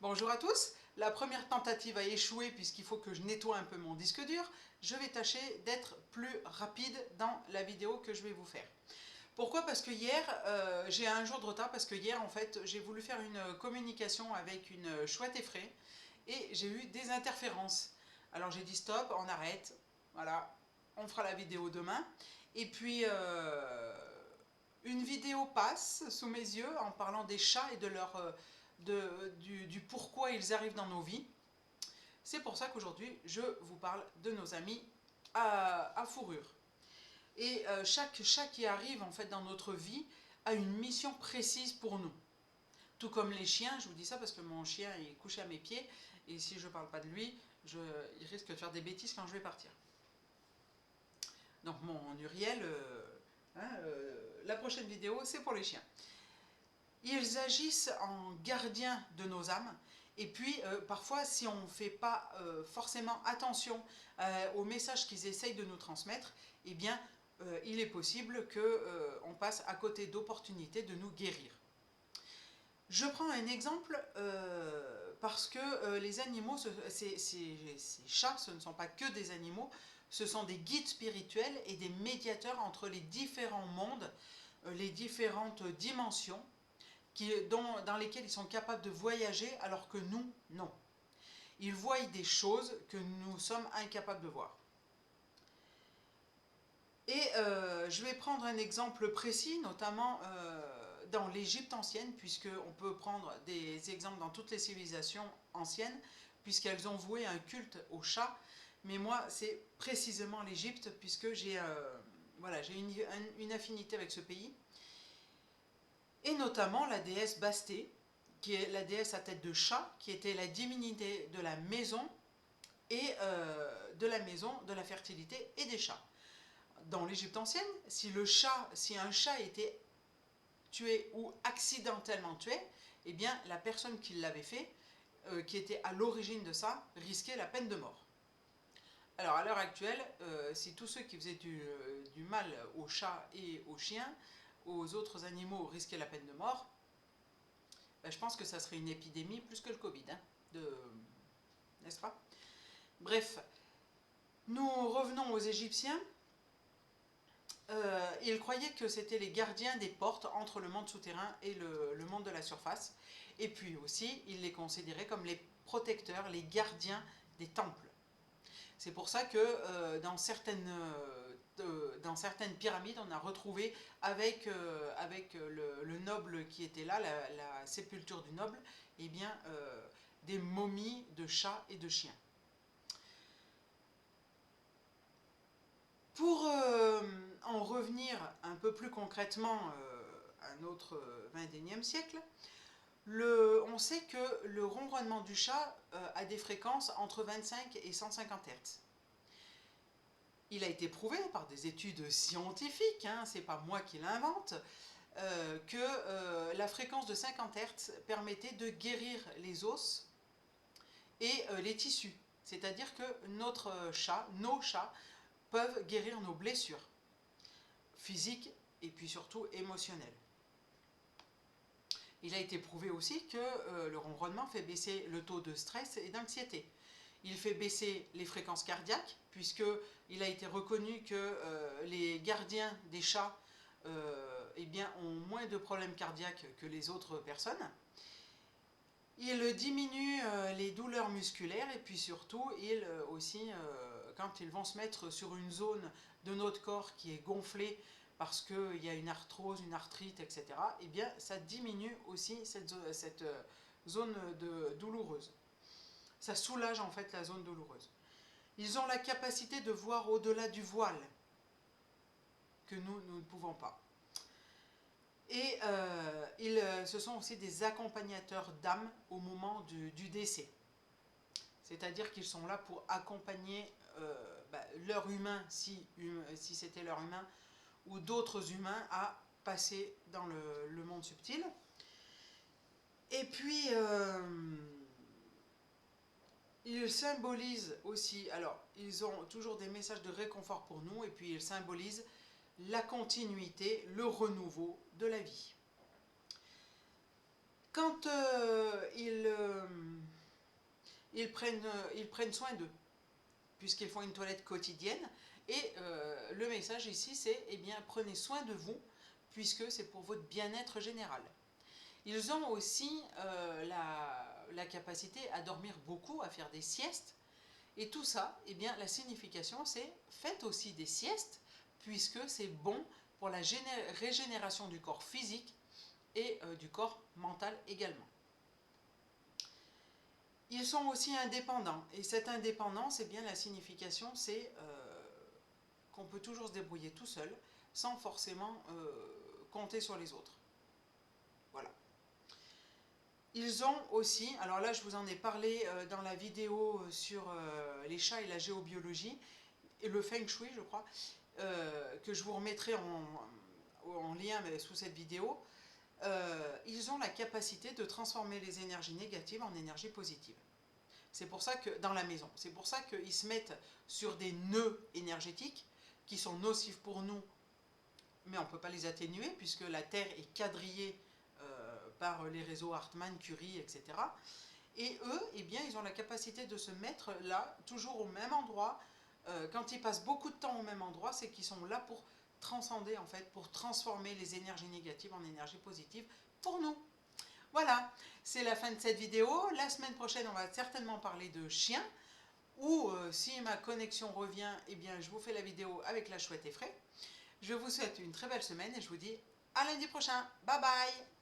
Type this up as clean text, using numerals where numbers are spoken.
Bonjour à tous, la première tentative a échoué puisqu'il faut que je nettoie un peu mon disque dur. Je vais tâcher d'être plus rapide dans la vidéo que je vais vous faire. Pourquoi? Parce que hier, j'ai un jour de retard parce que hier en fait j'ai voulu faire une communication avec une chouette effraie et j'ai eu des interférences. Alors j'ai dit stop, on arrête, voilà, on fera la vidéo demain. Et puis une vidéo passe sous mes yeux en parlant des chats et de du pourquoi ils arrivent dans nos vies. C'est pour ça qu'aujourd'hui je vous parle de nos amis à fourrure. Et chaque chat qui arrive en fait dans notre vie a une mission précise pour nous. Tout comme les chiens, je vous dis ça parce que mon chien est couché à mes pieds et si je ne parle pas de lui, il risque de faire des bêtises quand je vais partir. Donc mon Uriel, la prochaine vidéo c'est pour les chiens. Ils agissent en gardiens de nos âmes. Et puis, parfois, si on ne fait pas forcément attention aux messages qu'ils essayent de nous transmettre, eh bien, il est possible qu'on passe à côté d'opportunités de nous guérir. Je prends un exemple parce que les animaux, ces chats, ce ne sont pas que des animaux, ce sont des guides spirituels et des médiateurs entre les différents mondes, les différentes dimensions, dans lesquels ils sont capables de voyager alors que nous, non. Ils voient des choses que nous sommes incapables de voir. Et je vais prendre un exemple précis, notamment dans l'Égypte ancienne, puisqu'on peut prendre des exemples dans toutes les civilisations anciennes, puisqu'elles ont voué un culte au chat. Mais moi, c'est précisément l'Égypte, puisque j'ai voilà, une affinité avec ce pays. Et notamment la déesse Bastée, qui est la déesse à tête de chat, qui était la divinité de la maison et de la fertilité et des chats. Dans l'Égypte ancienne, si un chat était tué ou accidentellement tué, eh bien la personne qui l'avait fait, qui était à l'origine de ça, risquait la peine de mort. Alors à l'heure actuelle, si tous ceux qui faisaient du mal aux chats et aux chiens, aux autres animaux risquaient la peine de mort, ben, je pense que ça serait une épidémie plus que le Covid, hein, n'est-ce pas? Bref, nous revenons aux Égyptiens. Ils croyaient que c'était les gardiens des portes entre le monde souterrain et le monde de la surface. Et puis aussi, ils les considéraient comme les protecteurs, les gardiens des temples. C'est pour ça que dans certaines pyramides, on a retrouvé avec le noble qui était là, la sépulture du noble, eh bien, des momies de chats et de chiens. Pour en revenir un peu plus concrètement à notre XXIe siècle, on sait que le ronronnement du chat a des fréquences entre 25 et 150 Hz. Il a été prouvé par des études scientifiques, hein, c'est pas moi qui l'invente, que la fréquence de 50 Hz permettait de guérir les os et les tissus. C'est-à-dire que nos chats, peuvent guérir nos blessures physiques et puis surtout émotionnelles. Il a été prouvé aussi que le ronronnement fait baisser le taux de stress et d'anxiété. Il fait baisser les fréquences cardiaques, puisqu'il a été reconnu que les gardiens des chats eh bien, ont moins de problèmes cardiaques que les autres personnes. Il diminue les douleurs musculaires et puis surtout, quand ils vont se mettre sur une zone de notre corps qui est gonflée parce qu'il y a une arthrose, une arthrite, etc., eh bien, ça diminue aussi cette zone douloureuse. Ça soulage en fait la zone douloureuse. Ils ont la capacité de voir au-delà du voile, que nous ne pouvons pas. Et ce sont aussi des accompagnateurs d'âme au moment du décès. C'est-à-dire qu'ils sont là pour accompagner leur humain, si c'était leur humain, ou d'autres humains à passer dans le monde subtil. Et puis, ils symbolisent aussi, alors, ils ont toujours des messages de réconfort pour nous, et puis ils symbolisent la continuité, le renouveau de la vie. Quand ils prennent soin d'eux, puisqu'ils font une toilette quotidienne. Et le message ici, c'est, eh bien, prenez soin de vous, puisque c'est pour votre bien-être général. Ils ont aussi la capacité à dormir beaucoup, à faire des siestes. Et tout ça, eh bien, la signification, c'est faites aussi des siestes, puisque c'est bon pour la régénération du corps physique et du corps mental également. Ils sont aussi indépendants. Et cette indépendance, eh bien, la signification, c'est qu'on peut toujours se débrouiller tout seul, sans forcément compter sur les autres. Voilà. Ils ont aussi, alors là je vous en ai parlé dans la vidéo sur les chats et la géobiologie, et le Feng Shui je crois, que je vous remettrai en lien sous cette vidéo. Ils ont la capacité de transformer les énergies négatives en énergies positives. C'est pour ça que, dans la maison, c'est pour ça qu'ils se mettent sur des nœuds énergétiques qui sont nocifs pour nous, mais on ne peut pas les atténuer puisque la Terre est quadrillée par les réseaux Hartmann, Curie, etc. Et eux, eh bien, ils ont la capacité de se mettre là, toujours au même endroit. Quand ils passent beaucoup de temps au même endroit, c'est qu'ils sont là pour transcender, en fait, pour transformer les énergies négatives en énergies positives pour nous. Voilà, c'est la fin de cette vidéo. La semaine prochaine, on va certainement parler de chiens. Ou si ma connexion revient, eh bien, je vous fais la vidéo avec la chouette effraie. Je vous souhaite une très belle semaine et je vous dis à lundi prochain. Bye bye!